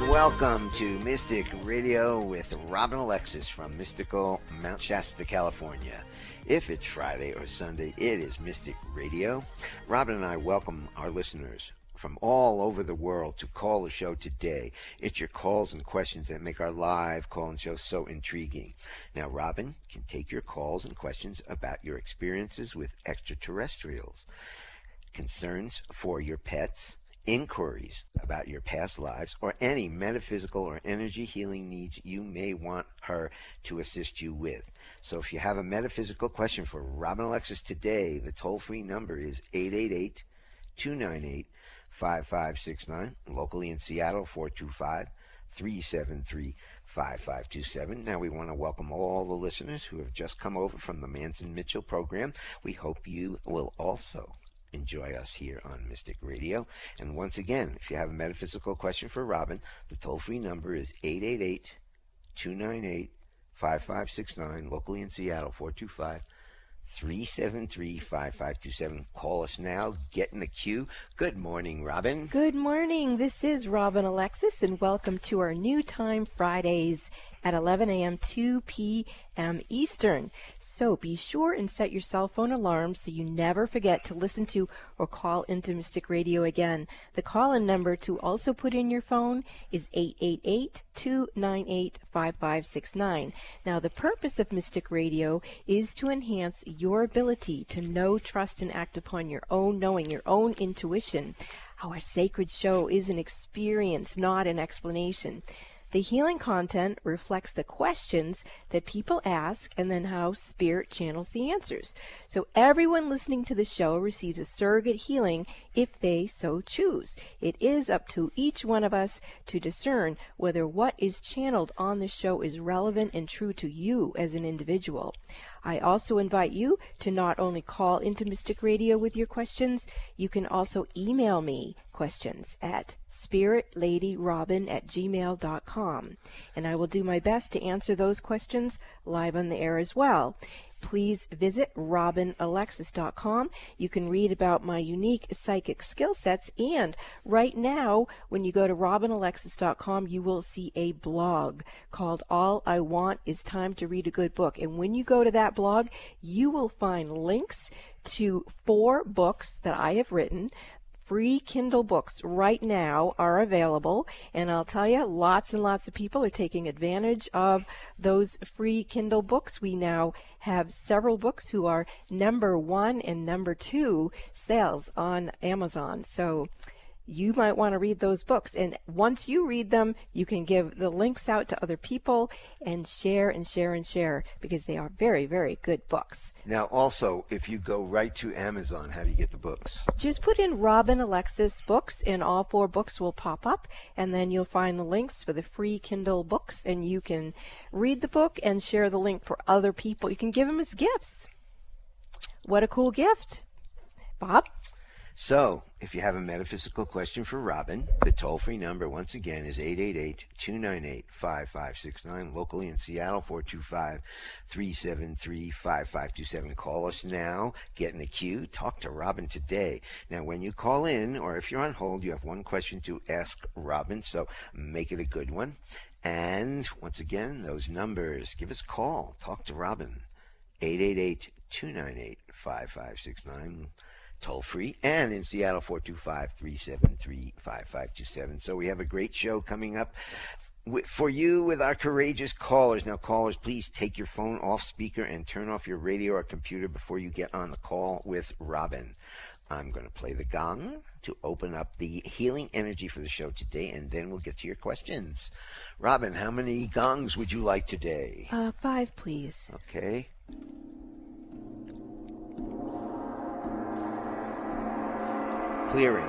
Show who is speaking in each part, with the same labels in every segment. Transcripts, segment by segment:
Speaker 1: Welcome to Mystic Radio with Robin Alexis from mystical Mount Shasta, California. If it's Friday or Sunday, it is Mystic Radio. Robin and I welcome our listeners from all over the world to call the show today. It's your calls and questions that make our live call-in show so intriguing. Now, Robin can take your calls and questions about your experiences with extraterrestrials, concerns for your pets, inquiries about your past lives, or any metaphysical or energy healing needs you may want her to assist you with. So if you have a metaphysical question for Robin Alexis today, the toll-free number is 888-298-5569, locally in Seattle, 425-373-5527. Now we want to welcome all the listeners who have just come over from the Manson Mitchell program. We hope you will also enjoy us here on Mystic Radio. And once again, if you have a metaphysical question for Robin, the toll-free number is 888-298-5569, locally in Seattle, 425-373-5527. Call us now. Get in the queue. Good morning, Robin.
Speaker 2: Good morning. This is Robin Alexis, and welcome to our new time Fridays at 11 a.m. 2 p.m. Eastern. So be sure and set your cell phone alarm so you never forget to listen to or call into Mystic Radio again. The call-in number to also put in your phone is 888-298-5569. Now, the purpose of Mystic Radio is to enhance your ability to know, trust, and act upon your own knowing, your own intuition. Our sacred show is an experience, not an explanation. The healing content reflects the questions that people ask and then how Spirit channels the answers. So everyone listening to the show receives a surrogate healing if they so choose. It is up to each one of us to discern whether what is channeled on the show is relevant and true to you as an individual. I also invite you to not only call into Mystic Radio with your questions, you can also email me questions at spiritladyrobin@gmail.com, and I will do my best to answer those questions live on the air as well. Please visit robinalexis.com. You can read about my unique psychic skill sets, and right now, when you go to robinalexis.com, you will see a blog called All I Want Is Time to Read a Good Book. And when you go to that blog, you will find links to 4 books that I have written. Free Kindle books right now are available, and I'll tell you, lots and lots of people are taking advantage of those free Kindle books. We now have several books who are number 1 and number 2 sales on Amazon. So you might want to read those books, and once you read them, you can give the links out to other people and share and share and share, because they are very, very good books.
Speaker 1: Now, also, if you go right to Amazon, how do you get the books?
Speaker 2: Just put in Robin Alexis books, and all 4 books will pop up, and then you'll find the links for the free Kindle books, and you can read the book and share the link for other people. You can give them as gifts. What a cool gift. Bob?
Speaker 1: So, if you have a metaphysical question for Robin, the toll-free number, once again, is 888-298-5569, locally in Seattle, 425-373-5527. Call us now, get in the queue, talk to Robin today. Now, when you call in, or if you're on hold, you have one question to ask Robin, so make it a good one. And, once again, those numbers, give us a call, talk to Robin, 888-298-5569. toll free, and in Seattle, 425-373-5527. So we have a great show coming up for you with our courageous callers. Now, callers, please take your phone off speaker and turn off your radio or computer before you get on the call with Robin. I'm going to play the gong to open up the healing energy for the show today, and then we'll get to your questions. Robin, how many gongs would you like today?
Speaker 2: 5, please.
Speaker 1: Okay. Clearing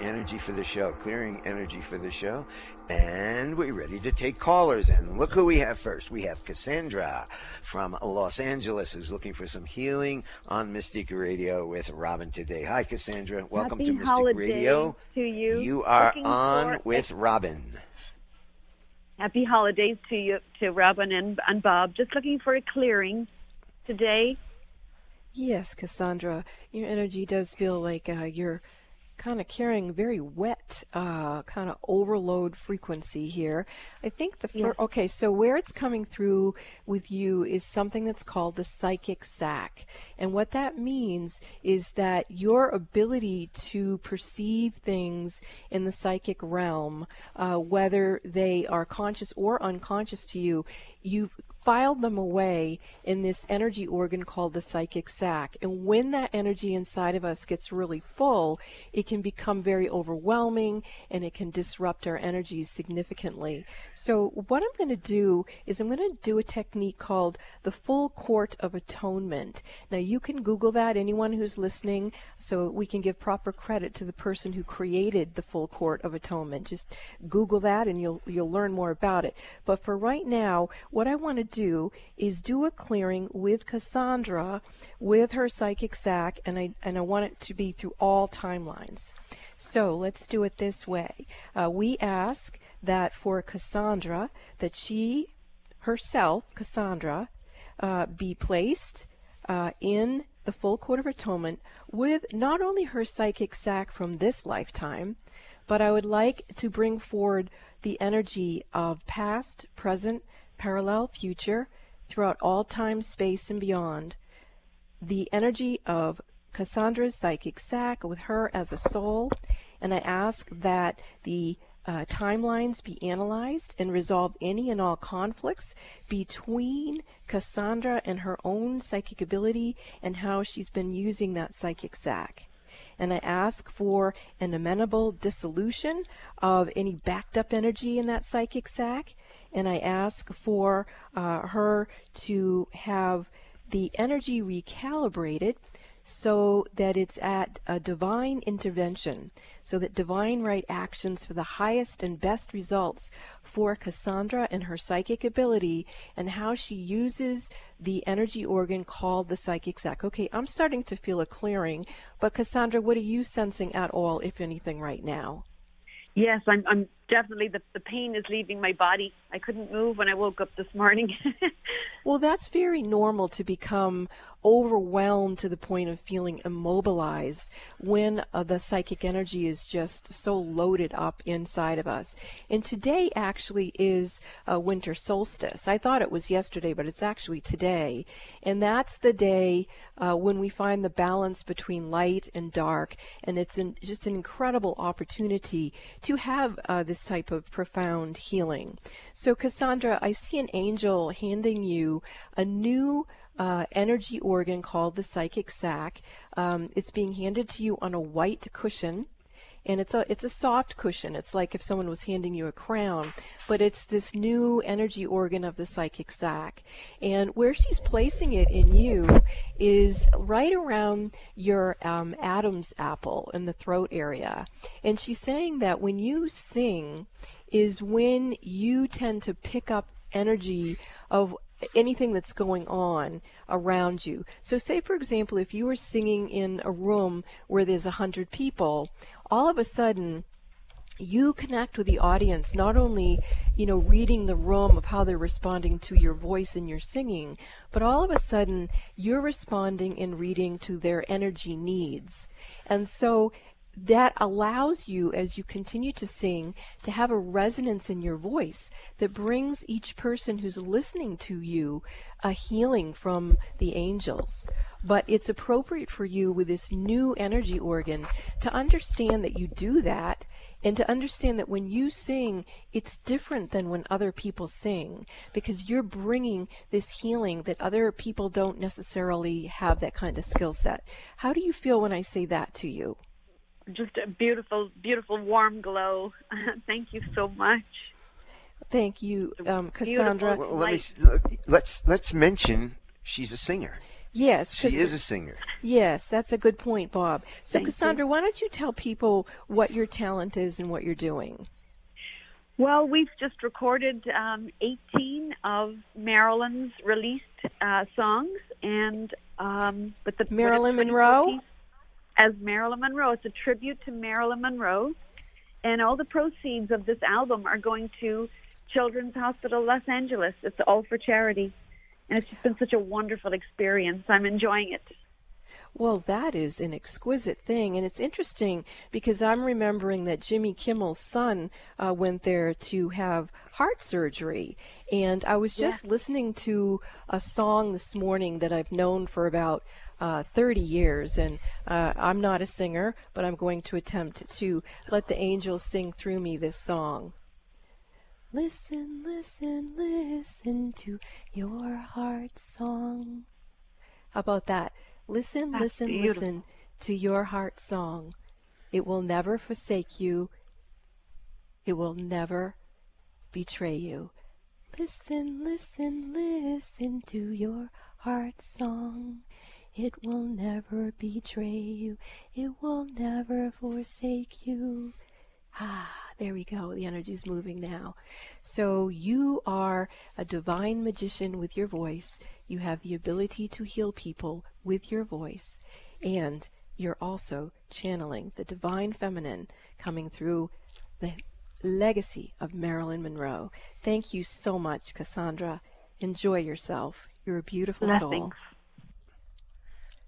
Speaker 1: energy for the show. Clearing energy for the show. And we're ready to take callers. And look who we have first. We have Cassandra from Los Angeles, who's looking for some healing on Mystic Radio with Robin today. Hi, Cassandra. Welcome
Speaker 3: Happy
Speaker 1: to Mystic Radio.
Speaker 3: To you.
Speaker 1: You are on with Robin.
Speaker 3: Happy holidays to you, to Robin and Bob. Just looking for a clearing today.
Speaker 2: Yes, Cassandra, your energy does feel like you're kind of carrying very wet, kind of overload frequency here. I think okay, so where it's coming through with you is something that's called the psychic sac. And what that means is that your ability to perceive things in the psychic realm, whether they are conscious or unconscious to you, you've filed them away in this energy organ called the psychic sac. And when that energy inside of us gets really full, it can become very overwhelming and it can disrupt our energies significantly. So what I'm going to do is I'm going to do a technique called the full court of atonement. Now you can Google that, anyone who's listening, so we can give proper credit to the person who created the full court of atonement. Just Google that and you'll learn more about it. But for right now, what I want to do is do a clearing with Cassandra, with her psychic sac, and I want it to be through all timelines. So let's do it this way. We ask that for Cassandra, that she herself, Cassandra, be placed in the full court of atonement with not only her psychic sac from this lifetime, but I would like to bring forward the energy of past, present, parallel, future, throughout all time, space, and beyond. The energy of Cassandra's psychic sac with her as a soul, and I ask that the timelines be analyzed and resolve any and all conflicts between Cassandra and her own psychic ability and how she's been using that psychic sac. And I ask for an amenable dissolution of any backed up energy in that psychic sac. And I ask for her to have the energy recalibrated so that it's at a divine intervention, so that divine right actions for the highest and best results for Cassandra and her psychic ability and how she uses the energy organ called the psychic sac. Okay, I'm starting to feel a clearing, but Cassandra, what are you sensing at all, if anything, right now?
Speaker 3: Yes, I'm definitely, the pain is leaving my body. I couldn't move when I woke up this morning.
Speaker 2: Well, that's very normal to become overwhelmed to the point of feeling immobilized when the psychic energy is just so loaded up inside of us. And today actually is winter solstice. I thought it was yesterday, but it's actually today. And that's the day when we find the balance between light and dark. And it's just an incredible opportunity to have this type of profound healing. So Cassandra, I see an angel handing you a new energy organ called the psychic sac. It's being handed to you on a white cushion, and it's a soft cushion. It's like if someone was handing you a crown, but it's this new energy organ of the psychic sac. And where she's placing it in you is right around your Adam's apple in the throat area. And she's saying that when you sing is when you tend to pick up energy of anything that's going on around you. So say, for example, if you were singing in a room where there's 100 people, all of a sudden you connect with the audience, not only, reading the room of how they're responding to your voice and your singing, but all of a sudden you're responding and reading to their energy needs. And so that allows you, as you continue to sing, to have a resonance in your voice that brings each person who's listening to you a healing from the angels. But it's appropriate for you with this new energy organ to understand that you do that, and to understand that when you sing, it's different than when other people sing, because you're bringing this healing that other people don't necessarily have that kind of skill set. How do you feel when I say that to you?
Speaker 3: Just a beautiful, beautiful warm glow. Thank you so much.
Speaker 2: Thank you, Cassandra.
Speaker 1: Well, let's mention she's a singer.
Speaker 2: Yes.
Speaker 1: She is a singer.
Speaker 2: Yes, that's a good point, Bob. So,
Speaker 3: Thank
Speaker 2: Cassandra,
Speaker 3: you.
Speaker 2: why don't you tell people what your talent is and what you're doing?
Speaker 3: Well, we've just recorded 18 of Marilyn's released songs, and with the
Speaker 2: Marilyn Monroe?
Speaker 3: As Marilyn Monroe. It's a tribute to Marilyn Monroe, and all the proceeds of this album are going to Children's Hospital Los Angeles. It's all for charity, and it's just been such a wonderful experience. I'm enjoying it.
Speaker 2: Well, that is an exquisite thing, and it's interesting because I'm remembering that Jimmy Kimmel's son went there to have heart surgery, and I was just listening to a song this morning that I've known for about 30 years, and I'm not a singer, but I'm going to attempt to let the angels sing through me this song. Listen, listen, listen to your heart's song. How about that? Listen,
Speaker 3: That's
Speaker 2: listen,
Speaker 3: beautiful.
Speaker 2: listen to your heart's song. It will never forsake you. It will never betray you. Listen, listen, listen to your heart's song. It will never betray you. It will never forsake you. There we go. The energy's moving now. So you are a divine magician with your voice. You have the ability to heal people with your voice. And you're also channeling the divine feminine coming through the legacy of Marilyn Monroe. Thank you so much, Cassandra. Enjoy yourself. You're a beautiful soul.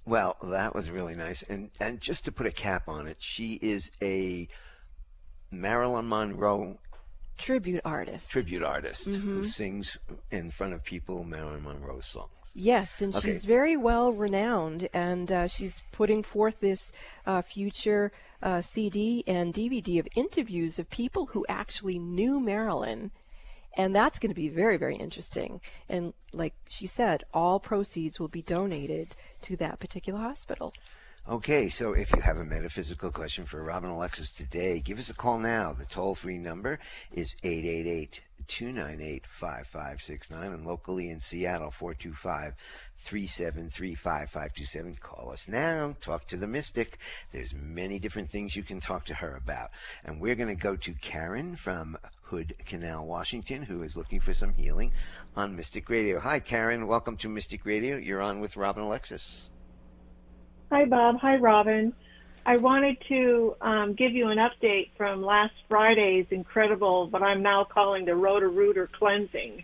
Speaker 1: Well, that was really nice. And just to put a cap on it, she is a Marilyn Monroe
Speaker 2: tribute artist
Speaker 1: who sings in front of people Marilyn Monroe songs.
Speaker 2: Yes, and she's very well renowned, and she's putting forth this future CD and DVD of interviews of people who actually knew Marilyn, and that's going to be very, very interesting. And like she said, all proceeds will be donated to that particular hospital.
Speaker 1: Okay, so if you have a metaphysical question for Robin Alexis today, give us a call now. The toll-free number is 888-298-5569, and locally in Seattle, 425-373-5527. Call us now. Talk to the mystic. There's many different things you can talk to her about. And we're going to go to Karen from Hood Canal, Washington, who is looking for some healing on Mystic Radio. Hi, Karen. Welcome to Mystic Radio. You're on with Robin Alexis.
Speaker 4: Hi, Bob. Hi, Robin. I wanted to give you an update from last Friday's incredible, what I'm now calling the Roto-Rooter cleansing.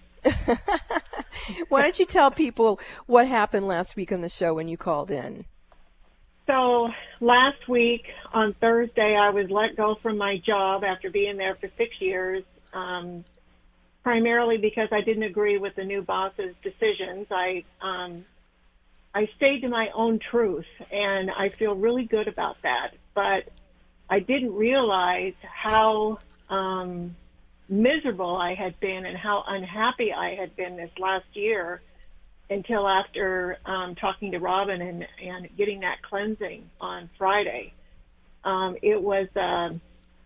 Speaker 2: Why don't you tell people what happened last week on the show when you called in?
Speaker 4: So last week on Thursday, I was let go from my job after being there for 6 years, primarily because I didn't agree with the new boss's decisions. I stayed to my own truth, and I feel really good about that. But I didn't realize how miserable I had been and how unhappy I had been this last year until after talking to Robin and getting that cleansing on Friday. It was a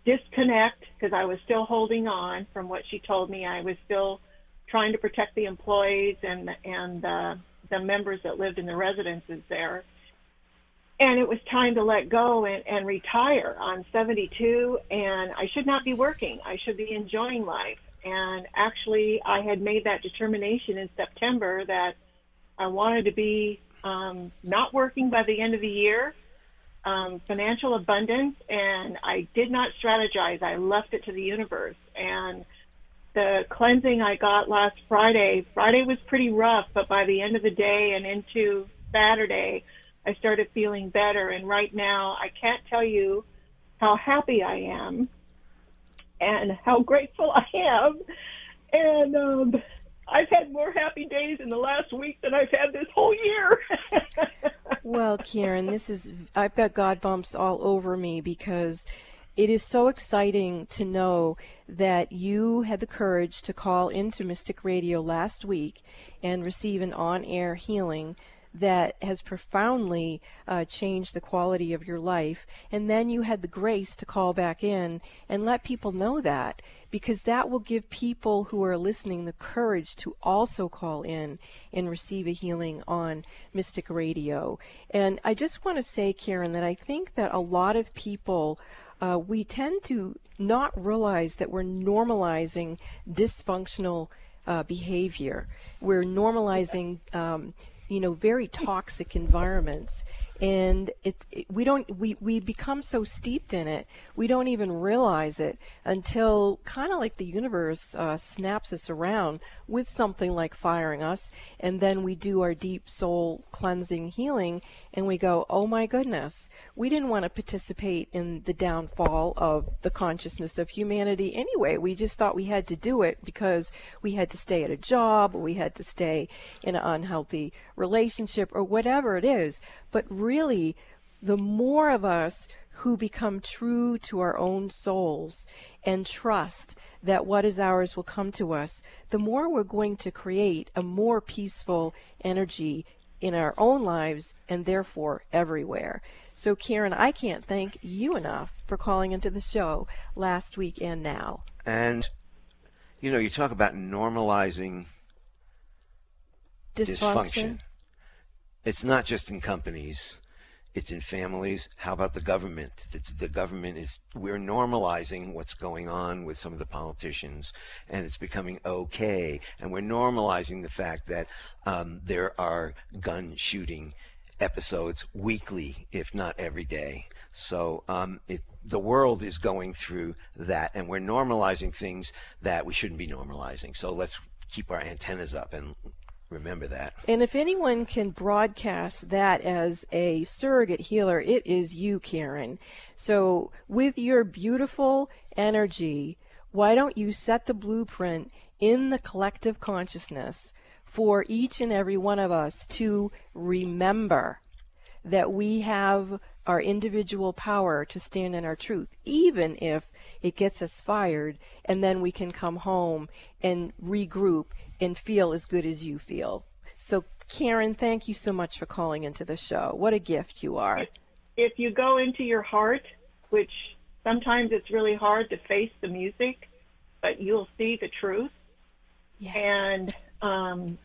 Speaker 4: disconnect because I was still holding on from what she told me. I was still trying to protect the employees and the members that lived in the residences there. And it was time to let go and retire. I'm 72, and I should not be working. I should be enjoying life. And actually, I had made that determination in September that I wanted to be not working by the end of the year, financial abundance, and I did not strategize. I left it to the universe. And the cleansing I got last Friday was pretty rough, but by the end of the day and into Saturday, I started feeling better. And right now, I can't tell you how happy I am and how grateful I am. And I've had more happy days in the last week than I've had this whole year.
Speaker 2: Well, Karen, I've got God bumps all over me because it is so exciting to know that you had the courage to call into Mystic Radio last week and receive an on-air healing that has profoundly changed the quality of your life. And then you had the grace to call back in and let people know that, because that will give people who are listening the courage to also call in and receive a healing on Mystic Radio. And I just want to say, Karen, that I think that a lot of people we tend to not realize that we're normalizing dysfunctional behavior. We're normalizing, very toxic environments, and we become so steeped in it, we don't even realize it until kind of like the universe snaps us around with something like firing us, and then we do our deep soul cleansing healing, and we go, oh my goodness, we didn't want to participate in the downfall of the consciousness of humanity anyway. We just thought we had to do it because we had to stay at a job, or we had to stay in an unhealthy relationship, or whatever it is. But really, the more of us who become true to our own souls and trust that what is ours will come to us, the more we're going to create a more peaceful energy in our own lives and therefore everywhere. So Karen, I can't thank you enough for calling into the show last week and now.
Speaker 1: And, you talk about normalizing dysfunction. It's not just in companies. It's in families. How about the government? We're normalizing what's going on with some of the politicians, and it's becoming okay. And we're normalizing the fact that there are gun shooting episodes weekly, if not every day. So the world is going through that, and we're normalizing things that we shouldn't be normalizing. So let's keep our antennas up and remember that.
Speaker 2: And if anyone can broadcast that as a surrogate healer, it is you, Karen. So with your beautiful energy, why don't you set the blueprint in the collective consciousness for each and every one of us to remember that we have our individual power to stand in our truth, even if it gets us fired, and then we can come home and regroup and feel as good as you feel. So, Karen, thank you so much for calling into the show. What a gift you are.
Speaker 4: If you go into your heart, which sometimes it's really hard to face the music, but you'll see the truth.
Speaker 2: Yes.
Speaker 4: And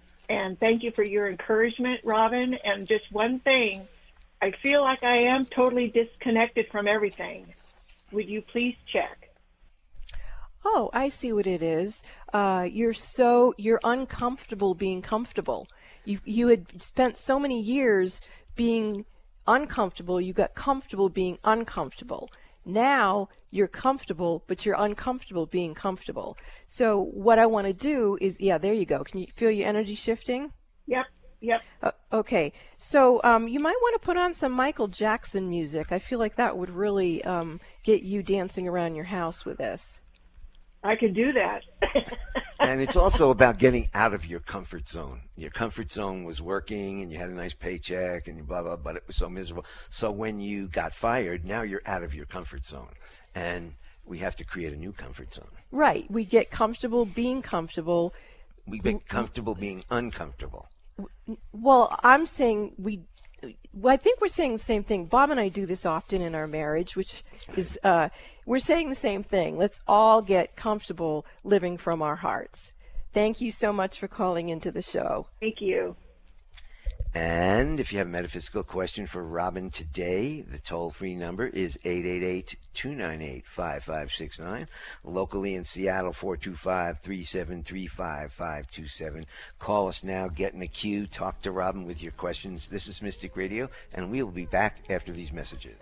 Speaker 4: thank you for your encouragement, Robin. And just one thing, I feel like I am totally disconnected from everything. Would you please check?
Speaker 2: Oh, I see what it is. You're uncomfortable being comfortable. You had spent so many years being uncomfortable, you got comfortable being uncomfortable. Now you're comfortable, but you're uncomfortable being comfortable. So what I want to do is, there you go. Can you feel your energy shifting?
Speaker 4: Yep.
Speaker 2: Okay. So you might want to put on some Michael Jackson music. I feel like that would really get you dancing around your house with this.
Speaker 4: I could do that.
Speaker 1: And it's also about getting out of your comfort zone. Your comfort zone was working and you had a nice paycheck and you blah, blah, but it was so miserable. So when you got fired, now you're out of your comfort zone. And we have to create a new comfort zone.
Speaker 2: Right. We get comfortable being comfortable.
Speaker 1: We get comfortable being uncomfortable.
Speaker 2: Well, I'm saying I think we're saying the same thing. Bob and I do this often in our marriage, which is we're saying the same thing. Let's all get comfortable living from our hearts. Thank you so much for calling into the show.
Speaker 4: Thank you.
Speaker 1: And if you have a metaphysical question for Robin today, the toll-free number is 888-298-5569. Locally in Seattle, 425-3735-527. Call us now, get in the queue, talk to Robin with your questions. This is Mystic Radio, and we will be back after these messages.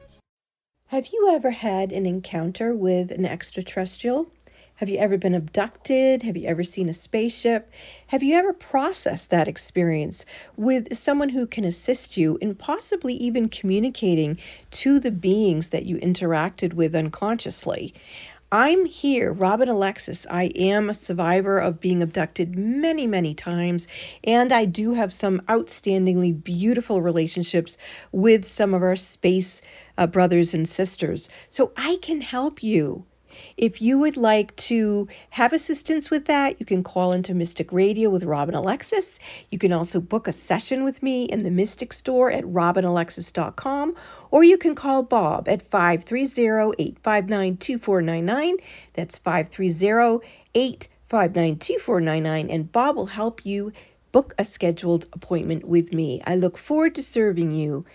Speaker 5: Have you ever had an encounter with an extraterrestrial? Have you ever been abducted? Have you ever seen a spaceship? Have you ever processed that experience with someone who can assist you in possibly even communicating to the beings that you interacted with unconsciously? I'm here, Robin Alexis. I am a survivor of being abducted many, many times, and I do have some outstandingly beautiful relationships with some of our space brothers and sisters. So I can help you. If you would like to have assistance with that, you can call into Mystic Radio with Robin Alexis. You can also book a session with me in the Mystic Store at robinalexis.com, or you can call Bob at 530-859-2499. That's 530-859-2499, and Bob will help you book a scheduled appointment with me. I look forward to serving you.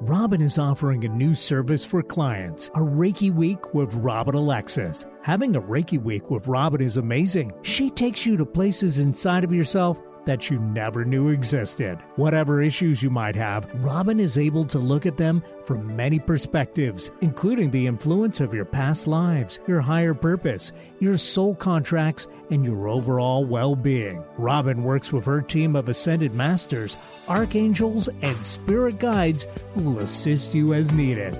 Speaker 6: Robin is offering a new service for clients, a Reiki Week with Robin Alexis. Having a Reiki Week with Robin is amazing. She takes you to places inside of yourself that you never knew existed. Whatever issues you might have, Robin is able to look at them from many perspectives, including the influence of your past lives, your higher purpose, your soul contracts, and your overall well-being. Robin works with her team of ascended masters, archangels, and spirit guides who will assist you as needed.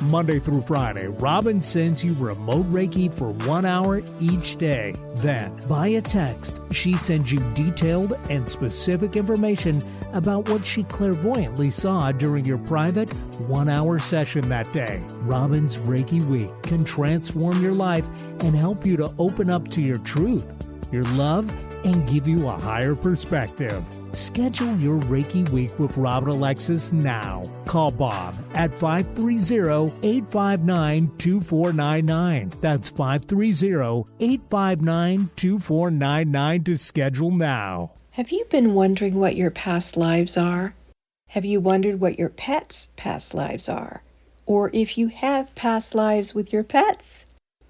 Speaker 6: Monday through Friday, Robin sends you remote Reiki for 1 hour each day. Then, via text, she sends you detailed and specific information about what she clairvoyantly saw during your private 1-hour session that day. Robin's Reiki Week can transform your life and help you to open up to your truth, your love, and give you a higher perspective. Schedule your Reiki Week with Robin Alexis now. Call Bob at 530-859-2499. That's 530-859-2499 to schedule now.
Speaker 5: Have you been wondering what your past lives are? Have you wondered what your pets' past lives are? Or if you have past lives with your pets?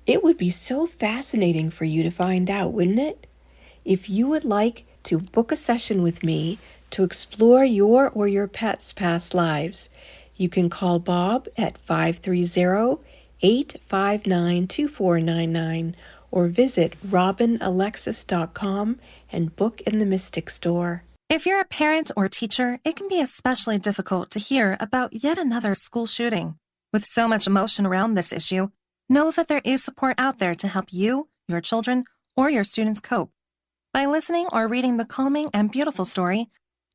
Speaker 5: It would be so fascinating for you to find out, wouldn't it? If you would like to book a session with me to explore your or your pet's past lives, you can call Bob at 530-859-2499 or visit robinalexis.com and book in the Mystic Store.
Speaker 7: If you're a parent or teacher, it can be especially difficult to hear about yet another school shooting. With so much emotion around this issue, know that there is support out there to help you, your children, or your students cope. By listening or reading the calming and beautiful story,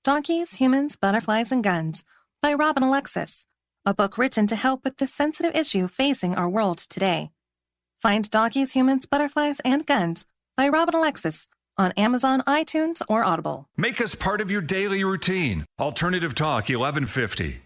Speaker 7: Donkeys, Humans, Butterflies, and Guns by Robin Alexis, a book written to help with this sensitive issue facing our world today. Find Donkeys, Humans, Butterflies, and Guns by Robin Alexis on Amazon, iTunes, or Audible.
Speaker 8: Make us part of your daily routine. Alternative Talk 1150.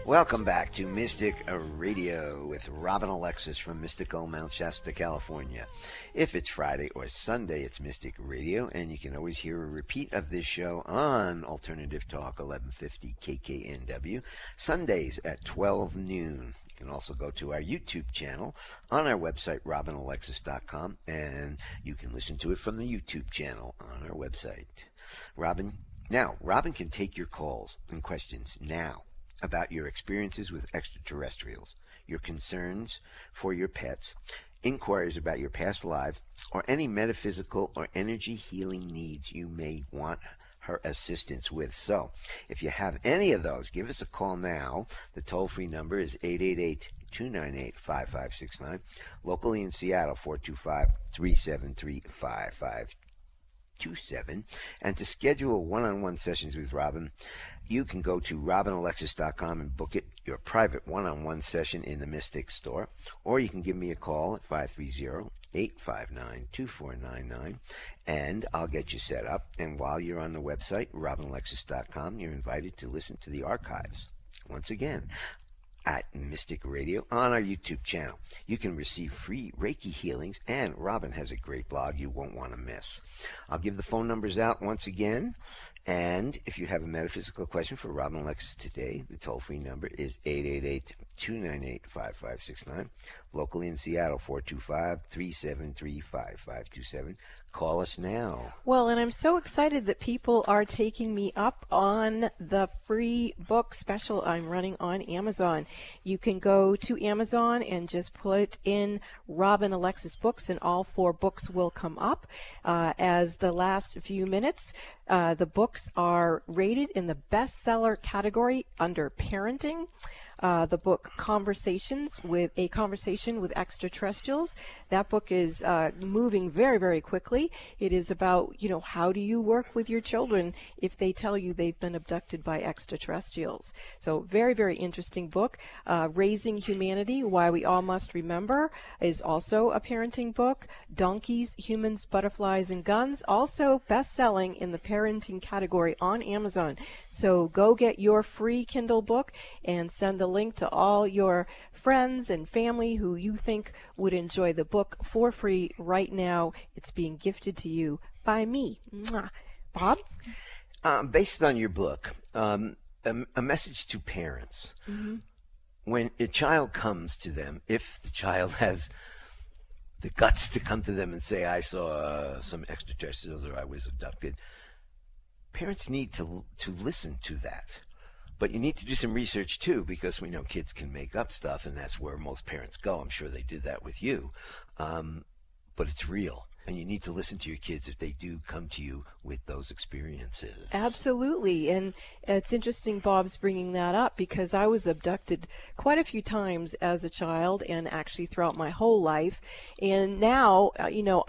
Speaker 1: Welcome back to Mystic Radio with Robin Alexis from mystical Mount Shasta, California. If it's Friday or Sunday, it's Mystic Radio, and you can always hear a repeat of this show on Alternative Talk 1150 KKNW, Sundays at 12 noon. You can also go to our YouTube channel on our website, robinalexis.com, and you can listen to it from the YouTube channel on our website. Robin can take your calls and questions now about your experiences with extraterrestrials, your concerns for your pets, inquiries about your past lives, or any metaphysical or energy healing needs you may want her assistance with. So, if you have any of those, give us a call now. The toll-free number is 888-298-5569. Locally in Seattle, 425-373-5527. And to schedule one-on-one sessions with Robin, you can go to robinalexis.com and book your private one-on-one session in the Mystic Store, or you can give me a call at 530-859-2499, and I'll get you set up. And while you're on the website, robinalexis.com, you're invited to listen to the archives. Once again, at Mystic Radio on our YouTube channel. You can receive free Reiki healings, and Robin has a great blog you won't want to miss. I'll give the phone numbers out once again. And if you have a metaphysical question for Robin Alexis today, the toll-free number is 888-298-5569. Locally in Seattle, 425-373-5527. Call us now.
Speaker 2: Well, and I'm so excited that people are taking me up on the free book special I'm running on Amazon. You can go to Amazon and just put in Robin Alexis books, and all 4 books will come up. As the last few minutes, the books are rated in the bestseller category under parenting. The book Conversation with Extraterrestrials. That book is moving very, very quickly. It is about, how do you work with your children if they tell you they've been abducted by extraterrestrials? So very, very interesting book. Raising Humanity, Why We All Must Remember is also a parenting book. Donkeys, Humans, Butterflies, and Guns, also best-selling in the parenting category on Amazon. So go get your free Kindle book and send the link to all your friends and family who you think would enjoy the book for free right now. It's being gifted to you by me. Mwah. Bob?
Speaker 1: Based on your book, a message to parents. Mm-hmm. When a child comes to them, if the child has the guts to come to them and say, I saw some extraterrestrials or I was abducted, parents need to listen to that. But you need to do some research too, because we know kids can make up stuff, and that's where most parents go. I'm sure they did that with you. But it's real. And you need to listen to your kids if they do come to you with those experiences.
Speaker 2: Absolutely. And it's interesting Bob's bringing that up, because I was abducted quite a few times as a child and actually throughout my whole life. And now,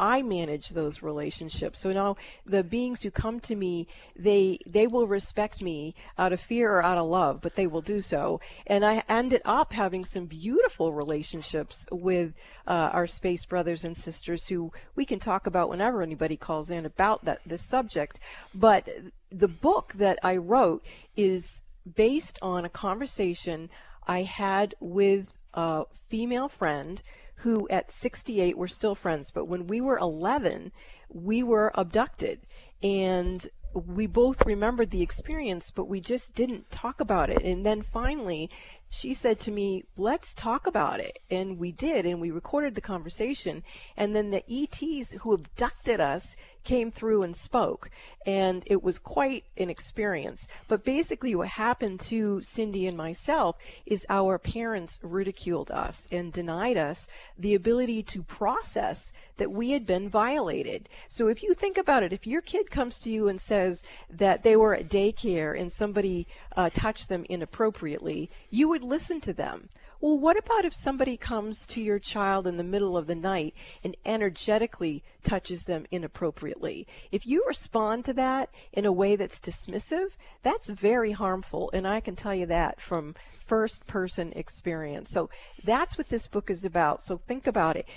Speaker 2: I manage those relationships. So now the beings who come to me, they will respect me out of fear or out of love, but they will do so. And I ended up having some beautiful relationships with our space brothers and sisters who we can talk about whenever anybody calls in about this subject. But the book that I wrote is based on a conversation I had with a female friend who at 68, we're still friends, but when we were 11, we were abducted. And we both remembered the experience, but we just didn't talk about it. And then finally, she said to me, let's talk about it. And we did, and we recorded the conversation. And then the ETs who abducted us came through and spoke. And it was quite an experience. But basically what happened to Cindy and myself is our parents ridiculed us and denied us the ability to process that we had been violated. So if you think about it, if your kid comes to you and says that they were at daycare and somebody touched them inappropriately, you would listen to them. Well, what about if somebody comes to your child in the middle of the night and energetically touches them inappropriately? If you respond to that in a way that's dismissive, that's very harmful, and I can tell you that from first-person experience. So that's what this book is about. So think about it.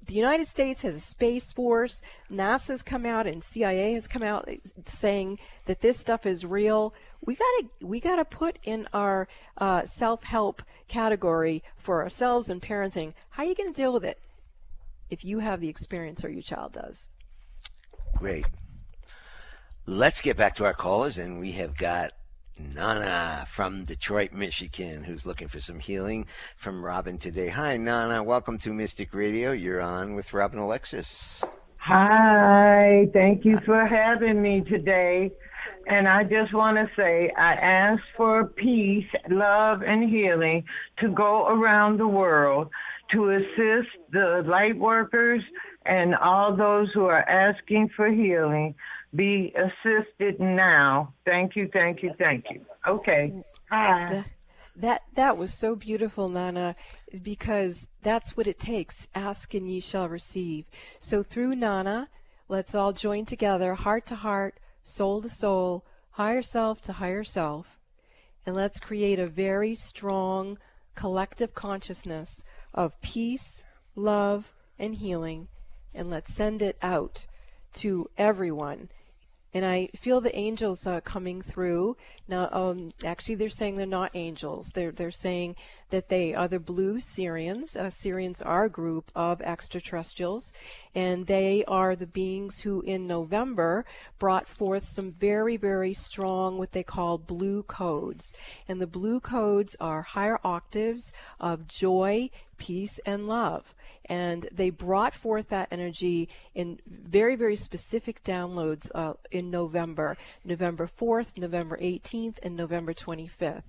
Speaker 2: The United States has a Space Force. NASA's come out and CIA has come out saying that this stuff is real. We gotta put in our self-help category for ourselves and parenting. How are you going to deal with it if you have the experience or your child does?
Speaker 1: Great. Let's get back to our callers, and we have got Nana from Detroit, Michigan, who's looking for some healing from Robin today. Hi, Nana. Welcome to Mystic Radio. You're on with Robin Alexis.
Speaker 9: Hi. Thank you for having me today. And I just want to say I ask for peace, love, and healing to go around the world to assist the light workers and all those who are asking for healing. Be assisted now. Thank you, thank you, thank you. Okay. Hi.
Speaker 2: That was so beautiful, Nana, because that's what it takes. Ask and ye shall receive. So through Nana, let's all join together, heart to heart, soul to soul, higher self to higher self, and let's create a very strong collective consciousness of peace, love, and healing, and let's send it out to everyone. And I feel the angels coming through. Now, actually, they're saying they're not angels. They're saying that they are the blue Syrians. Syrians are a group of extraterrestrials, and they are the beings who in November brought forth some very, very strong what they call blue codes. And the blue codes are higher octaves of joy, peace, and love. And they brought forth that energy in very, very specific downloads in November 4th, November 18th, and November 25th.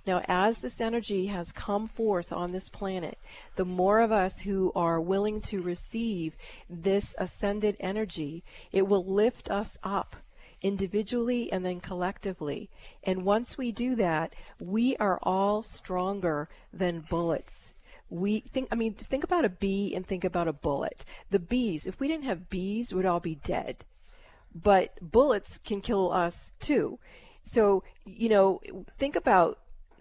Speaker 2: Now, as this energy has come forth on this planet, the more of us who are willing to receive this ascended energy, it will lift us up individually and then collectively. And once we do that, we are all stronger than bullets. Think about a bee and think about a bullet. The bees, if we didn't have bees, we'd all be dead. But bullets can kill us too. So, think about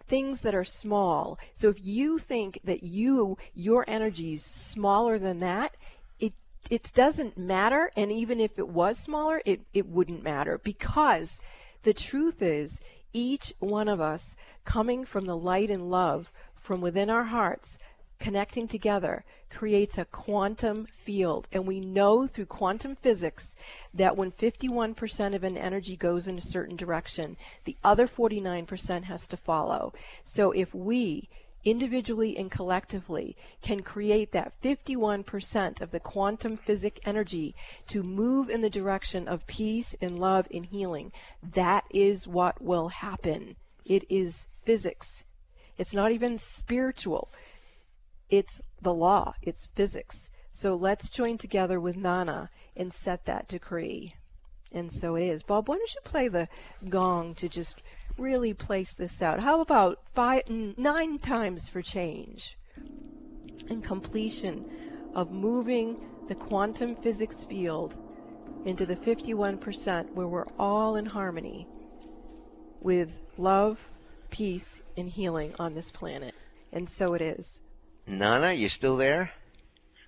Speaker 2: things that are small. So if you think that your energy is smaller than that, it doesn't matter. And even if it was smaller, it wouldn't matter, because the truth is each one of us coming from the light and love from within our hearts, connecting together, creates a quantum field. And we know through quantum physics that when 51% of an energy goes in a certain direction, the other 49% has to follow. So if we individually and collectively, can create that 51% of the quantum physic energy to move in the direction of peace and love and healing, that is what will happen. It is physics. It's not even spiritual. It's the law. It's physics. So let's join together with Nana and set that decree. And so it is. Bob, why don't you play the gong to just really place this out? How about 9 times for change and completion of moving the quantum physics field into the 51% where we're all in harmony with love, peace, and healing on this planet. And so it is.
Speaker 1: Nana, you still there?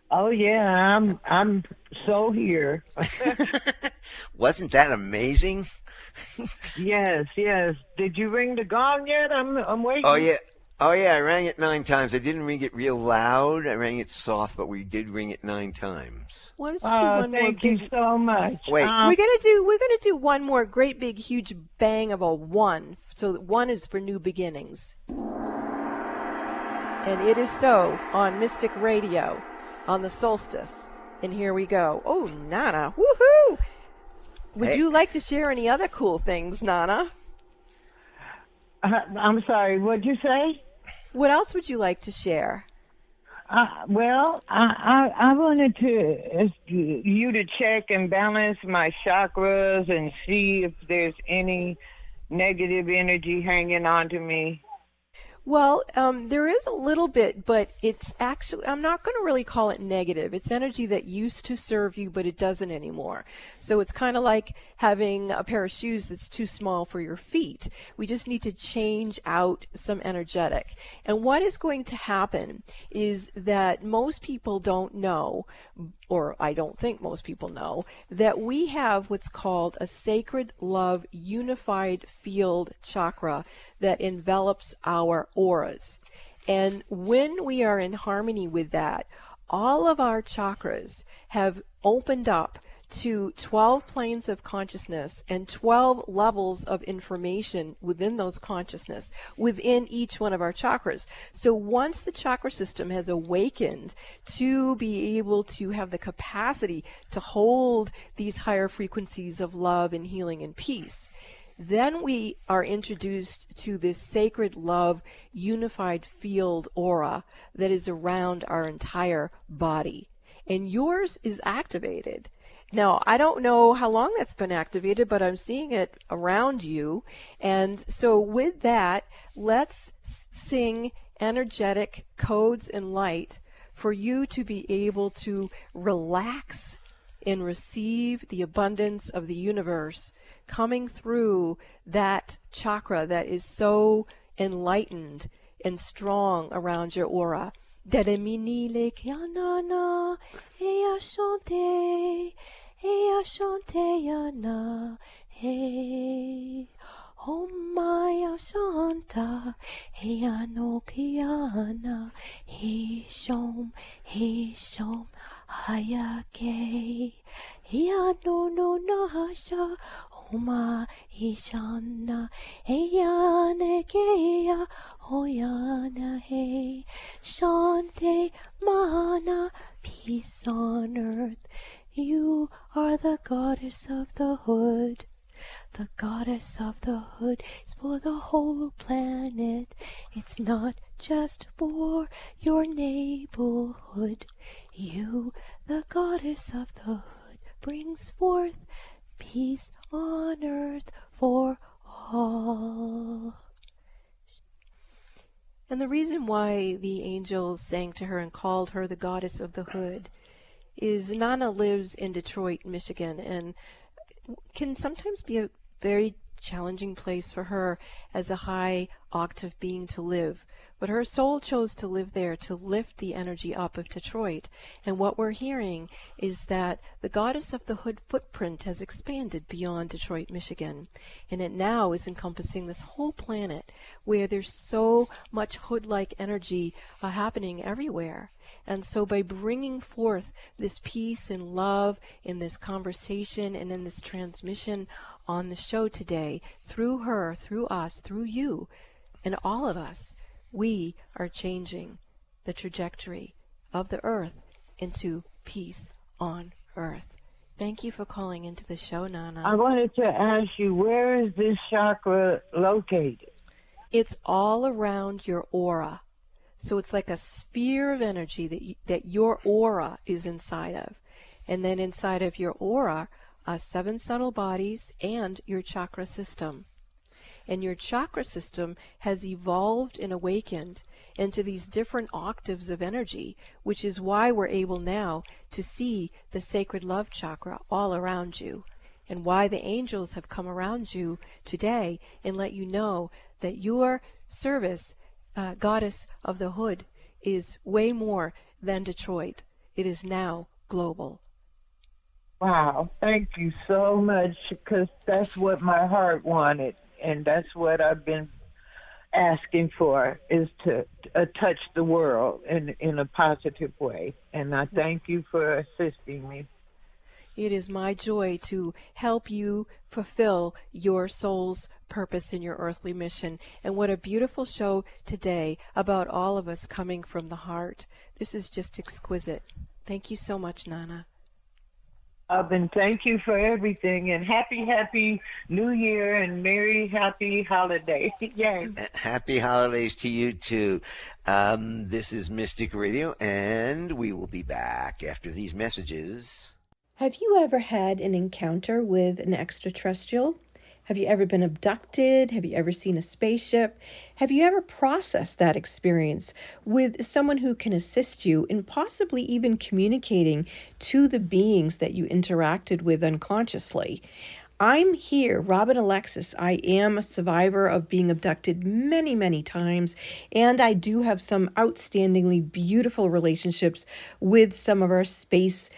Speaker 9: Oh yeah, I'm so here.
Speaker 1: Wasn't that amazing?
Speaker 9: Yes. Did you ring the gong yet? I'm waiting.
Speaker 1: Oh yeah, I rang it 9 times. I didn't ring it real loud. I rang it soft, but we did ring it 9 times.
Speaker 2: Why don't you do one more
Speaker 9: thank you so much.
Speaker 1: Wait.
Speaker 2: We're gonna do one more great big huge bang of a 1. So that 1 is for new beginnings. And it is so on Mystic Radio on the solstice. And here we go. Oh, Nana. Woohoo! Would you like to share any other cool things, Nana?
Speaker 9: I'm sorry, what'd you say?
Speaker 2: What else would you like to share?
Speaker 9: Well, I wanted you to check and balance my chakras and see if there's any negative energy hanging on to me.
Speaker 2: Well, there is a little bit, but it's actually, I'm not going to really call it negative. It's energy that used to serve you, but it doesn't anymore. So it's kind of like having a pair of shoes that's too small for your feet. We just need to change out some energetic. And what is going to happen is that most people don't know, or I don't think most people know, that we have what's called a sacred love unified field chakra that envelops our auras. And when we are in harmony with that, all of our chakras have opened up to 12 planes of consciousness and 12 levels of information within those consciousness, within each one of our chakras. So once the chakra system has awakened to be able to have the capacity to hold these higher frequencies of love and healing and peace, then we are introduced to this sacred love unified field aura that is around our entire body. And yours is activated. Now, I don't know how long that's been activated, but I'm seeing it around you. And so with that, let's sing energetic codes and light for you to be able to relax and receive the abundance of the universe coming through that chakra that is so enlightened and strong around your aura. Dedeminile kianana, ea shante yana, hey. Om Maya Shanta, ea no kiana, he shom, hayake, ea no hasha, Oma Ishana, ea nekea, oyana he, shante mana, peace on earth. You are the goddess of the hood. The goddess of the hood is for the whole planet. It's not just for your neighborhood. You, the goddess of the hood, brings forth peace on earth for all. And the reason why the angels sang to her and called her the goddess of the hood is Nana lives in Detroit, Michigan, and can sometimes be a very challenging place for her as a high octave being to live. But her soul chose to live there to lift the energy up of Detroit. And what we're hearing is that the goddess of the hood footprint has expanded beyond Detroit, Michigan. And it now is encompassing this whole planet where there's so much hood-like energy happening everywhere. And so by bringing forth this peace and love in this conversation and in this transmission on the show today, through her, through us, through you, and all of us, we are changing the trajectory of the earth into peace on earth. Thank you for calling into the show, Nana.
Speaker 9: I wanted to ask you, where is this chakra located?
Speaker 2: It's all around your aura. So it's like a sphere of energy that your aura is inside of. And then inside of your aura are 7 subtle bodies and your chakra system. And your chakra system has evolved and awakened into these different octaves of energy, which is why we're able now to see the sacred love chakra all around you, and why the angels have come around you today and let you know that your service, Goddess of the Hood, is way more than Detroit. It is now global.
Speaker 9: Wow, thank you so much, because that's what my heart wanted, and that's what I've been asking for, is to touch the world in a positive way. And I thank you for assisting me.
Speaker 2: It is my joy to help you fulfill your soul's purpose in your earthly mission. And what a beautiful show today about all of us coming from the heart. This is just exquisite. Thank you so much, Nana.
Speaker 9: And thank you for everything, and happy New Year and merry happy holiday. Yay.
Speaker 1: Happy holidays to you too. This is Mystic Radio, and we will be back after these messages.
Speaker 5: Have you ever had an encounter with an extraterrestrial? Have you ever been abducted? Have you ever seen a spaceship? Have you ever processed that experience with someone who can assist you in possibly even communicating to the beings that you interacted with unconsciously? I'm here, Robin Alexis. I am a survivor of being abducted many, many times, and I do have some outstandingly beautiful relationships with some of our space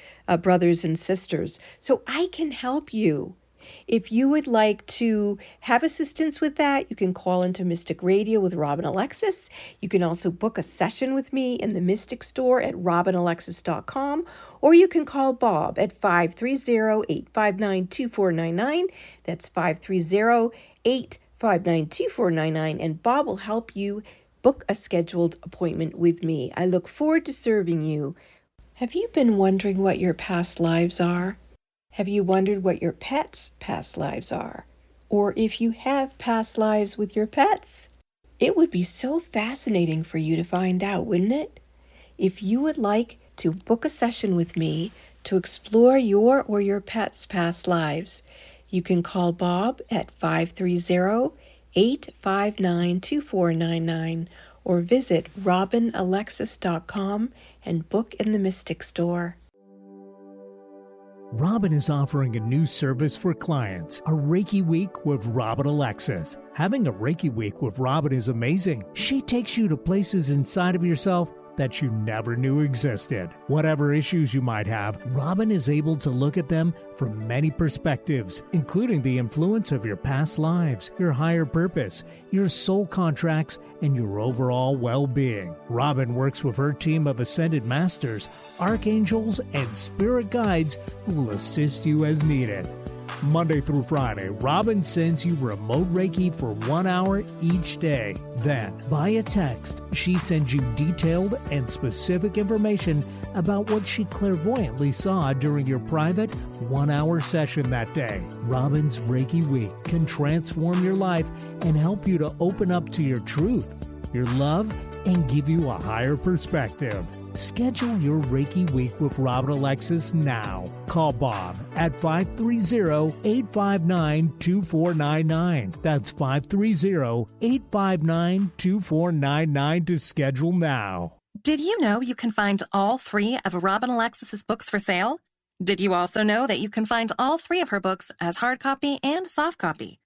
Speaker 5: brothers and sisters. So I can help you. If you would like to have assistance with that, you can call into Mystic Radio with Robin Alexis. You can also book a session with me in the Mystic Store at robinalexis.com, or you can call Bob at 530-859-2499. That's 530-859-2499, and Bob will help you book a scheduled appointment with me. I look forward to serving you. Have you been wondering what your past lives are? Have you wondered what your pets' past lives are? Or if you have past lives with your pets? It would be so fascinating for you to find out, wouldn't it? If you would like to book a session with me to explore your or your pet's past lives, you can call Bob at 530-859-2499 or visit robinalexis.com and book in the Mystic Store.
Speaker 6: Robin is offering a new service for clients, a Reiki Week with Robin Alexis. Having a Reiki Week with Robin is amazing. She takes you to places inside of yourself that you never knew existed. Whatever issues you might have, Robin is able to look at them from many perspectives, including the influence of your past lives, your higher purpose, your soul contracts, and your overall well-being. Robin works with her team of ascended masters, archangels, and spirit guides who will assist you as needed. Monday through Friday, Robin sends you remote Reiki for 1 hour each day. Then, via text, she sends you detailed and specific information about what she clairvoyantly saw during your private 1-hour session that day. Robin's Reiki Week can transform your life and help you to open up to your truth, your love, and give you a higher perspective. Schedule your Reiki Week with Robin Alexis now. Call Bob at 530-859-2499. That's 530-859-2499 to schedule now.
Speaker 7: Did you know you can find all 3 of Robin Alexis's books for sale? Did you also know that you can find all 3 of her books as hard copy and soft copy?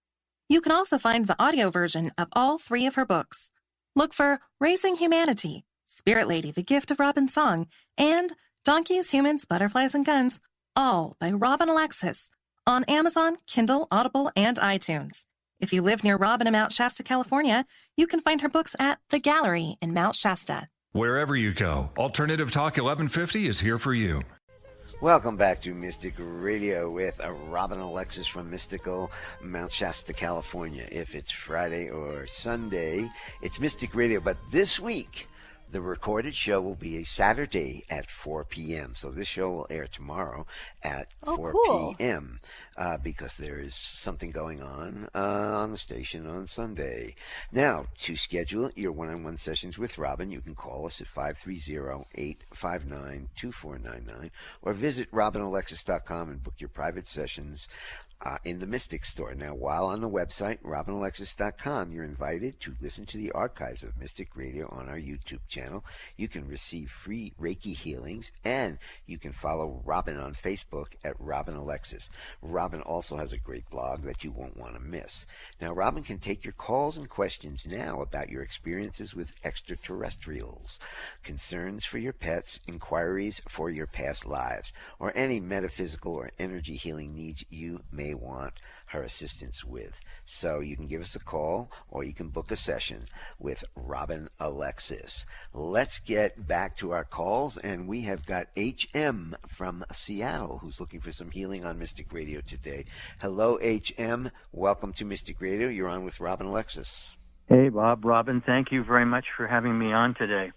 Speaker 7: You can also find the audio version of all 3 of her books. Look for Raising Humanity, Spirit Lady, The Gift of Robin's Song, and Donkeys, Humans, Butterflies, and Guns, all by Robin Alexis, on Amazon, Kindle, Audible, and iTunes. If you live near Robin in Mount Shasta, California, you can find her books at The Gallery in Mount Shasta.
Speaker 8: Wherever you go, Alternative Talk 1150 is here for you.
Speaker 1: Welcome back to Mystic Radio with Robin Alexis from mystical Mount Shasta, California. If it's Friday or Sunday, it's Mystic Radio. But this week, the recorded show will be a Saturday at 4 p.m. So this show will air tomorrow at 4 p.m. Because there is something going on the station on Sunday. Now, to schedule your one-on-one sessions with Robin, you can call us at 530-859-2499 or visit robinalexis.com and book your private sessions in the Mystic Store. Now, while on the website, robinalexis.com, you're invited to listen to the archives of Mystic Radio on our YouTube channel. You can receive free Reiki healings, and you can follow Robin on Facebook at Robin Alexis. Robin also has a great blog that you won't want to miss. Now, Robin can take your calls and questions now about your experiences with extraterrestrials, concerns for your pets, inquiries for your past lives, or any metaphysical or energy healing needs you may want her assistance with. So you can give us a call or you can book a session with Robin Alexis. Let's get back to our calls, and we have got HM from Seattle who's looking for some healing on Mystic Radio today. Hello, HM. Welcome to Mystic Radio. You're on with Robin Alexis.
Speaker 10: Hey, Bob. Robin, thank you very much for having me on today.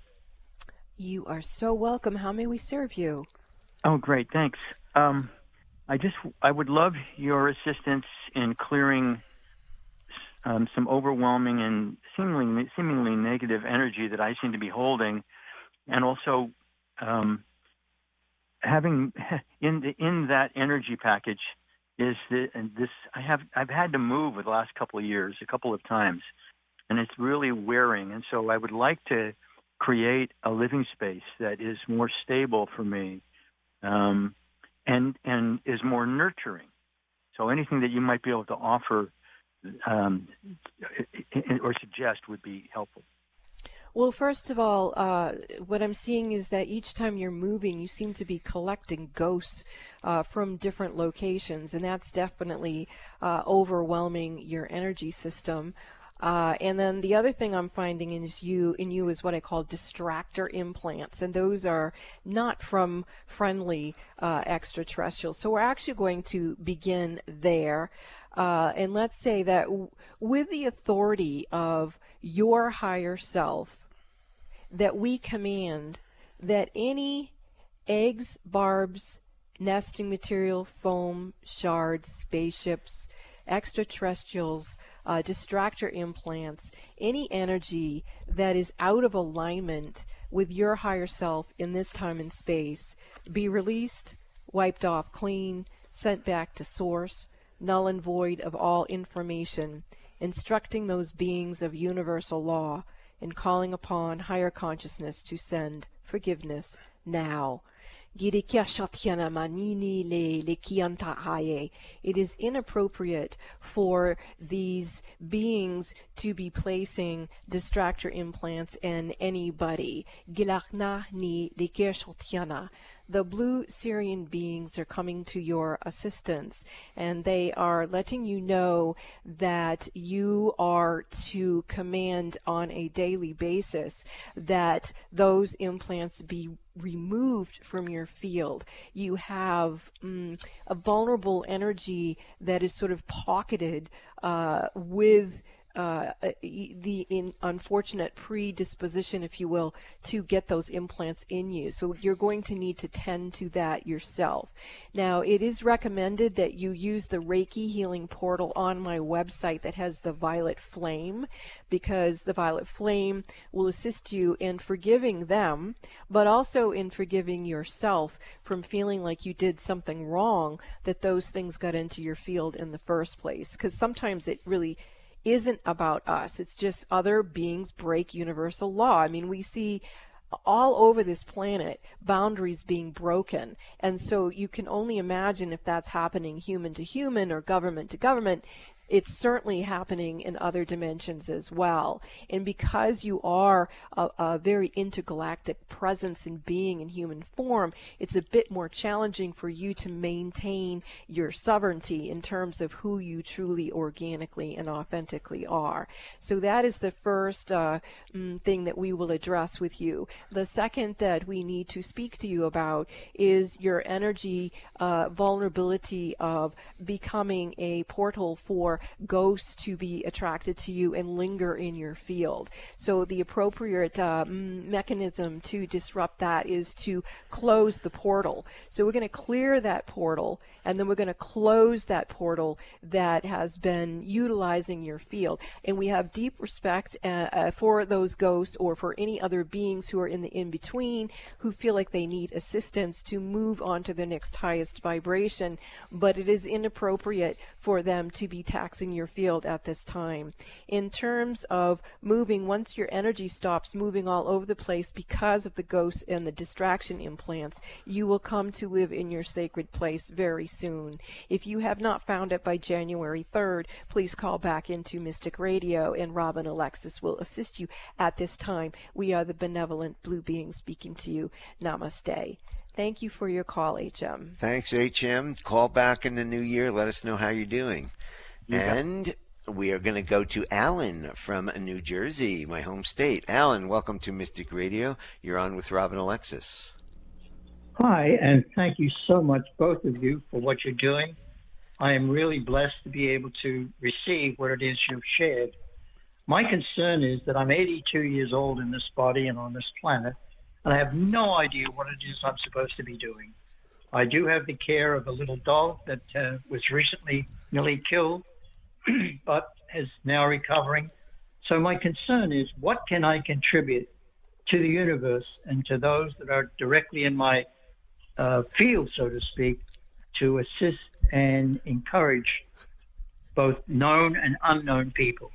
Speaker 2: You are so welcome. How may we serve you?
Speaker 10: Oh, great. Thanks. I would love your assistance in clearing some overwhelming and seemingly negative energy that I seem to be holding, and also having in that energy package is this. I've had to move the last couple of years, a couple of times, and it's really wearing. And so I would like to create a living space that is more stable for me. And is more nurturing. So anything that you might be able to offer or suggest would be helpful.
Speaker 2: Well, first of all, what I'm seeing is that each time you're moving, you seem to be collecting ghosts from different locations, and that's definitely overwhelming your energy system. And then the other thing I'm finding in you is what I call distractor implants, and those are not from friendly extraterrestrials. So we're actually going to begin there. And let's say that with the authority of your higher self, that we command that any eggs, barbs, nesting material, foam, shards, spaceships, extraterrestrials, distractor implants, any energy that is out of alignment with your higher self in this time and space, be released, wiped off clean, sent back to source, null and void of all information, instructing those beings of universal law and calling upon higher consciousness to send forgiveness now. It is inappropriate for these beings to be placing distractor implants in anybody. The blue Syrian beings are coming to your assistance, and they are letting you know that you are to command on a daily basis that those implants be removed from your field. You have a vulnerable energy that is sort of pocketed with the unfortunate predisposition, if you will, to get those implants in you. So you're going to need to tend to that yourself. Now, it is recommended that you use the Reiki healing portal on my website that has the violet flame, because the violet flame will assist you in forgiving them, but also in forgiving yourself from feeling like you did something wrong, that those things got into your field in the first place. Because sometimes it really isn't about us. It's just other beings break universal law. I mean, we see all over this planet boundaries being broken. And so you can only imagine if that's happening human to human or government to government, it's certainly happening in other dimensions as well. And because you are a very intergalactic presence and being in human form, it's a bit more challenging for you to maintain your sovereignty in terms of who you truly organically and authentically are. So that is the first thing that we will address with you. The second that we need to speak to you about is your energy vulnerability of becoming a portal for ghosts to be attracted to you and linger in your field. So the appropriate mechanism to disrupt that is to close the portal. So we're going to clear that portal, and then we're going to close that portal that has been utilizing your field. And we have deep respect for those ghosts or for any other beings who are in the in-between who feel like they need assistance to move on to the next highest vibration, but it is inappropriate for them to be taxing your field at this time. In terms of moving, once your energy stops moving all over the place because of the ghosts and the distraction implants, you will come to live in your sacred place very soon. If you have not found it by January 3rd, please call back into Mystic Radio and Robin Alexis will assist you at this time. We are the benevolent blue beings speaking to you. Namaste. Thank you for your call, HM.
Speaker 1: Thanks, HM. Call back in the new year. Let us know how you're doing. And we are going to go to Alan from New Jersey, my home state. Alan, welcome to Mystic Radio. You're on with Robin Alexis.
Speaker 11: Hi, and thank you so much, both of you, for what you're doing. I am really blessed to be able to receive what it is you've shared. My concern is that I'm 82 years old in this body and on this planet, and I have no idea what it is I'm supposed to be doing. I do have the care of a little dog that was recently nearly killed, but is now recovering. So my concern is, what can I contribute to the universe and to those that are directly in my field, so to speak, to assist and encourage both known and unknown people?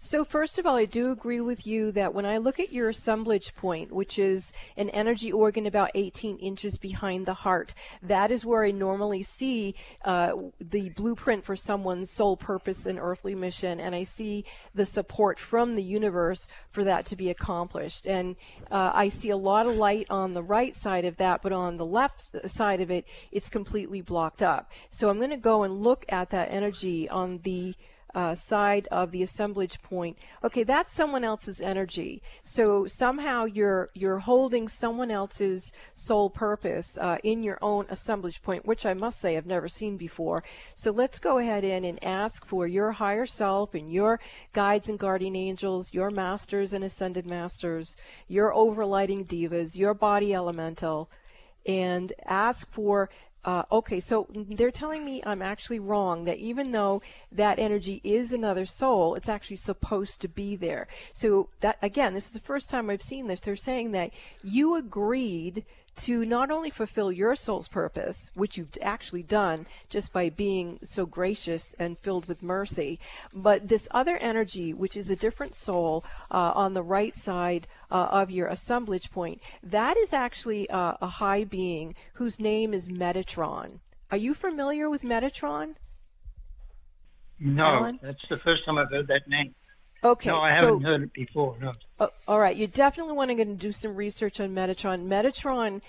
Speaker 2: So first of all, I do agree with you that when I look at your assemblage point, which is an energy organ about 18 inches behind the heart, that is where I normally see the blueprint for someone's soul purpose and earthly mission, and I see the support from the universe for that to be accomplished. And I see a lot of light on the right side of that, but on the left side of it, it's completely blocked up. So I'm going to go and look at that energy on the side of the assemblage point. Okay, that's someone else's energy. So somehow you're holding someone else's soul purpose in your own assemblage point, which I must say I've never seen before. So let's go ahead in and ask for your higher self and your guides and guardian angels, your masters and ascended masters, your overlighting divas, your body elemental, and ask for okay, so they're telling me I'm actually wrong, that even though that energy is another soul, it's actually supposed to be there. So that, again, this is the first time I've seen this. They're saying that you agreed to not only fulfill your soul's purpose, which you've actually done just by being so gracious and filled with mercy, but this other energy, which is a different soul on the right side of your assemblage point, that is actually a high being whose name is Metatron. Are you familiar with Metatron?
Speaker 11: No,
Speaker 2: Alan?
Speaker 11: That's the first time I've heard that name.
Speaker 2: Okay,
Speaker 11: no, I haven't heard it before, no.
Speaker 2: All right, you definitely want to go and do some research on Metatron. Metatron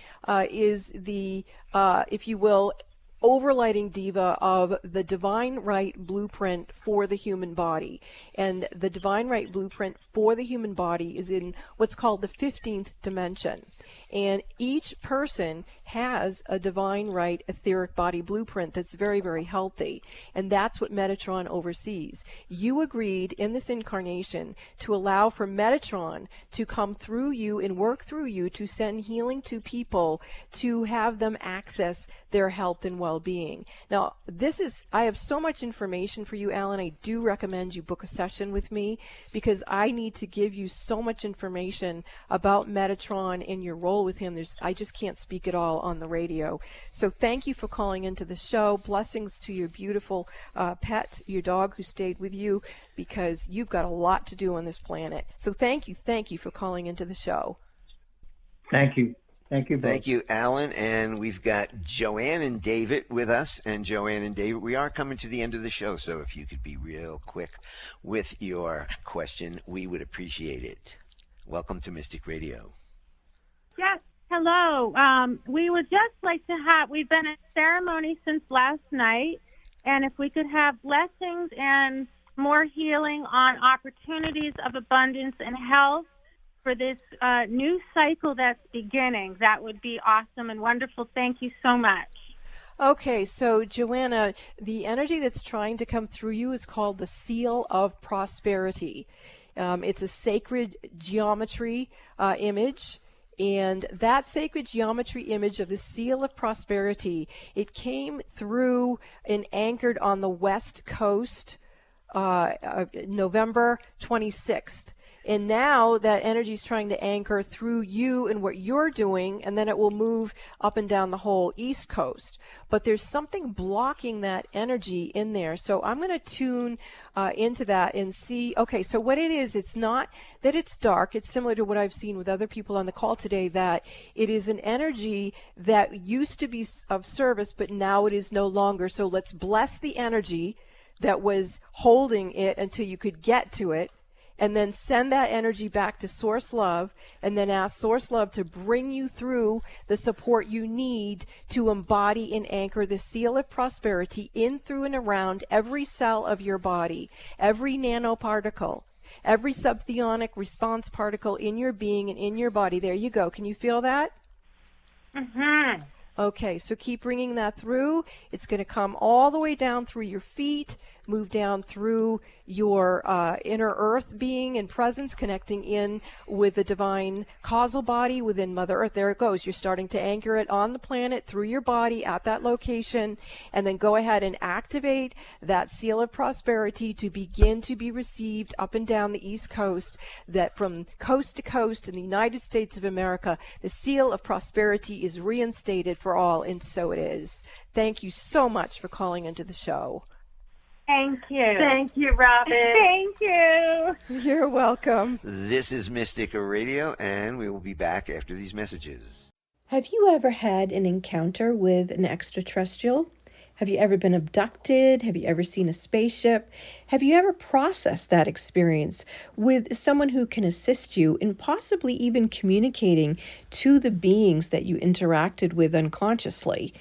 Speaker 2: is the, if you will, overlighting diva of the divine right blueprint for the human body. And the divine right blueprint for the human body is in what's called the 15th dimension. And each person has a divine right etheric body blueprint that's very, very healthy. And that's what Metatron oversees. You agreed in this incarnation to allow for Metatron to come through you and work through you to send healing to people, to have them access their health and well-being. Now, I have so much information for you, Alan. I do recommend you book a session with me because I need to give you so much information about Metatron and your role with him. I just can't speak it all on the radio. So thank you for calling into the show. Blessings to your beautiful pet, your dog who stayed with you, because you've got a lot to do on this planet. So thank you for calling into the show.
Speaker 11: Thank you. Thank you both.
Speaker 1: Thank you, Alan. And we've got Joanne and David with us. And Joanne and David, we are coming to the end of the show, so if you could be real quick with your question, we would appreciate it. Welcome to Mystic Radio.
Speaker 12: Yes, hello. We would just like to we've been at ceremony since last night, and if we could have blessings and more healing on opportunities of abundance and health for this new cycle that's beginning, that would be awesome and wonderful. Thank you so much.
Speaker 2: Okay, so Joanna, the energy that's trying to come through you is called the Seal of Prosperity. It's a sacred geometry image, and that sacred geometry image of the Seal of Prosperity, it came through and anchored on the West Coast November 26th. And now that energy is trying to anchor through you and what you're doing, and then it will move up and down the whole East Coast. But there's something blocking that energy in there. So I'm going to tune into that and see, okay, so what it is, it's not that it's dark. It's similar to what I've seen with other people on the call today, that it is an energy that used to be of service, but now it is no longer. So let's bless the energy that was holding it until you could get to it, and then send that energy back to Source Love, and then ask Source Love to bring you through the support you need to embody and anchor the Seal of Prosperity in, through, and around every cell of your body, every nanoparticle, every subtheonic response particle in your being and in your body. There you go. Can you feel that?
Speaker 12: Mm-hmm.
Speaker 2: Okay, so keep bringing that through. It's going to come all the way down through your feet, move down through your inner earth being and presence, connecting in with the divine causal body within Mother Earth. There it goes. You're starting to anchor it on the planet through your body at that location, and then go ahead and activate that Seal of Prosperity to begin to be received up and down the East Coast, that from coast to coast in the United States of America, the Seal of Prosperity is reinstated for all, and so it is. Thank you so much for calling into the show.
Speaker 12: Thank you.
Speaker 3: Thank you, Robin.
Speaker 12: Thank you.
Speaker 2: You're welcome.
Speaker 1: This is Mystic Radio, and we will be back after these messages.
Speaker 5: Have you ever had an encounter with an extraterrestrial? Have you ever been abducted? Have you ever seen a spaceship? Have you ever processed that experience with someone who can assist you in possibly even communicating to the beings that you interacted with unconsciously?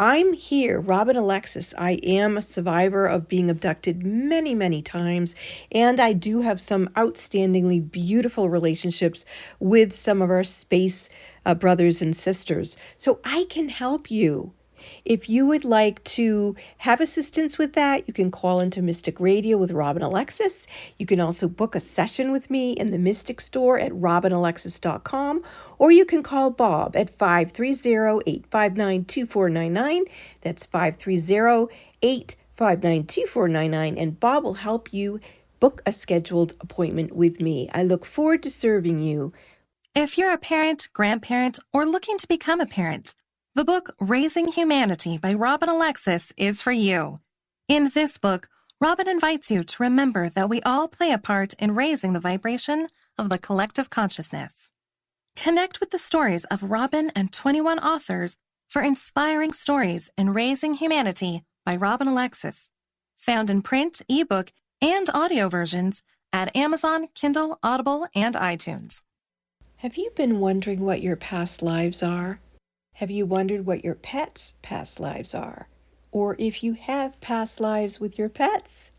Speaker 5: I'm here, Robin Alexis. I am a survivor of being abducted many, many times, and I do have some outstandingly beautiful relationships with some of our space brothers and sisters. So I can help you. If you would like to have assistance with that, you can call into Mystic Radio with Robin Alexis. You can also book a session with me in the Mystic Store at robinalexis.com, or you can call Bob at 530-859-2499. That's 530-859-2499, and Bob will help you book a scheduled appointment with me. I look forward to serving you.
Speaker 7: If you're a parent, grandparent, or looking to become a parent, the book Raising Humanity by Robin Alexis is for you. In this book, Robin invites you to remember that we all play a part in raising the vibration of the collective consciousness. Connect with the stories of Robin and 21 authors for inspiring stories in Raising Humanity by Robin Alexis, found in print, ebook, and audio versions at Amazon, Kindle, Audible, and iTunes.
Speaker 5: Have you been wondering what your past lives are? Have you wondered what your pets' past lives are? Or if you have past lives with your pets?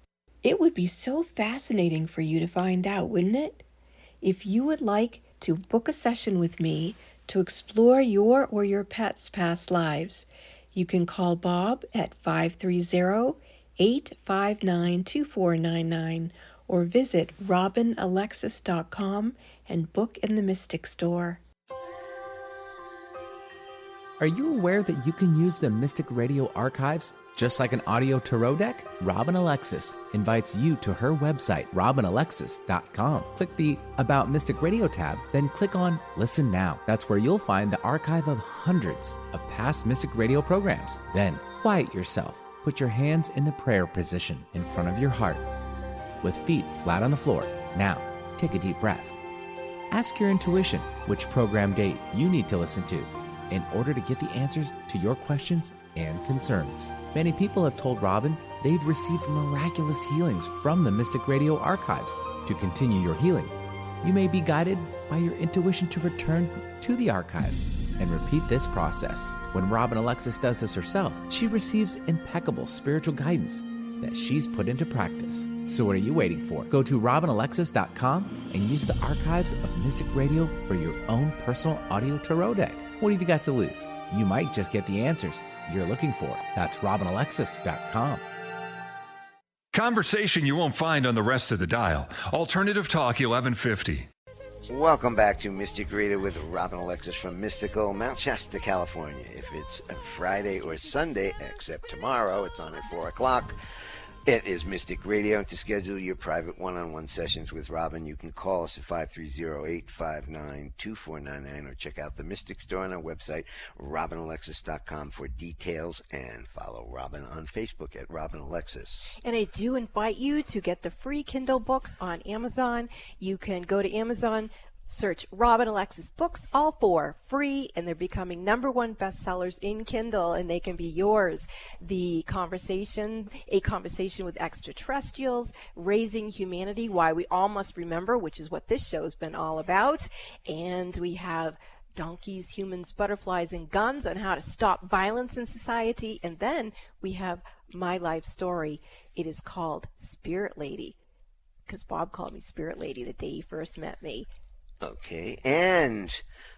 Speaker 5: It would be so fascinating for you to find out, wouldn't it? If you would like to book a session with me to explore your or your pet's past lives, you can call Bob at 530-859-2499 or visit robinalexis.com and book in the Mystic Store.
Speaker 13: Are you aware that you can use the Mystic Radio archives just like an audio tarot deck? Robin Alexis invites you to her website, robinalexis.com. Click the About Mystic Radio tab, then click on Listen Now. That's where you'll find the archive of hundreds of past Mystic Radio programs. Then quiet yourself. Put your hands in the prayer position in front of your heart with feet flat on the floor. Now, take a deep breath. Ask your intuition which program date you need to listen to in order to get the answers to your questions and concerns. Many people have told Robin they've received miraculous healings from the Mystic Radio archives. To continue your healing, you may be guided by your intuition to return to the archives and repeat this process. When Robin Alexis does this herself, she receives impeccable spiritual guidance that she's put into practice. So what are you waiting for? Go to robinalexis.com and use the archives of Mystic Radio for your own personal audio tarot deck. What have you got to lose? You might just get the answers you're looking for. That's robinalexis.com.
Speaker 8: Conversation you won't find on the rest of the dial. Alternative Talk 1150.
Speaker 1: Welcome back to Mystic Radio with Robin Alexis from mystical Mount Shasta, California. If it's a Friday or Sunday, except tomorrow, it's on at 4 o'clock. It is Mystic Radio. To schedule your private one-on-one sessions with Robin, you can call us at 530-859-2499 or check out the Mystic Store on our website, robinalexis.com, for details, and follow Robin on Facebook at Robin Alexis.
Speaker 2: And I do invite you to get the free Kindle books on Amazon. You can go to Amazon, search Robin Alexis books, all four, free, and they're becoming #1 bestsellers in Kindle, and they can be yours. A Conversation with Extraterrestrials, Raising Humanity, Why We All Must Remember, which is what this show's been all about. And we have Donkeys, Humans, Butterflies, and Guns on how to stop violence in society. And then we have My Life Story. It is called Spirit Lady, because Bob called me Spirit Lady the day he first met me.
Speaker 1: Okay, and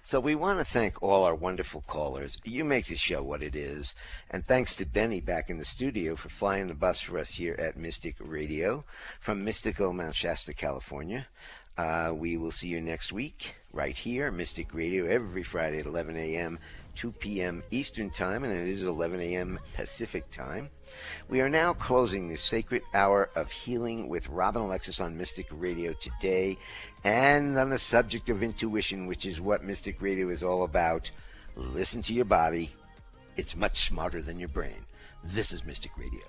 Speaker 1: so we want to thank all our wonderful callers. You make the show what it is. And thanks to Benny back in the studio for flying the bus for us here at Mystic Radio from mystical Mount Shasta, California. We will see you next week right here, Mystic Radio, every Friday at 11 a.m., 2 p.m. Eastern Time, and it is 11 a.m. Pacific Time. We are now closing the sacred hour of healing with Robin Alexis on Mystic Radio today, and on the subject of intuition, which is what Mystic Radio is all about. Listen to your body. It's much smarter than your brain. This is Mystic Radio.